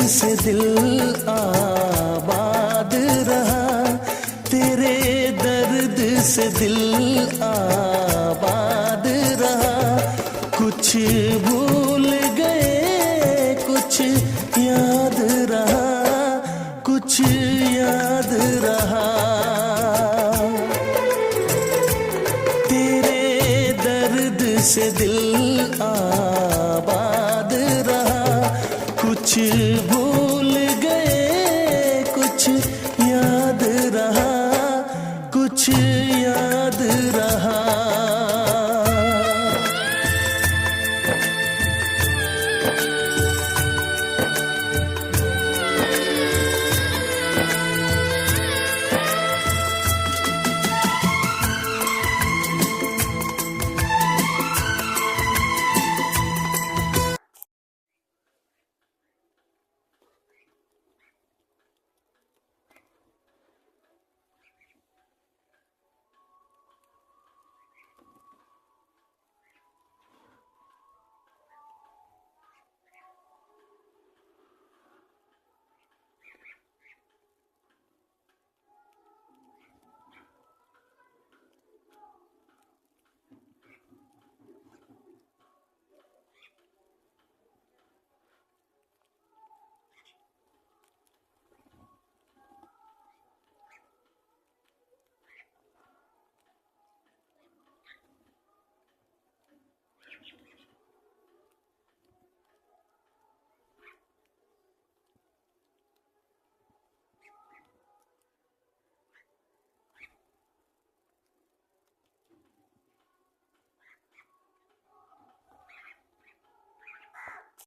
से दिल आबाद रहा, तेरे दर्द से दिल आबाद रहा। कुछ भूल गए कुछ याद रहा, कुछ याद रहा। तेरे दर्द से दिल आबाद रहा, कुछ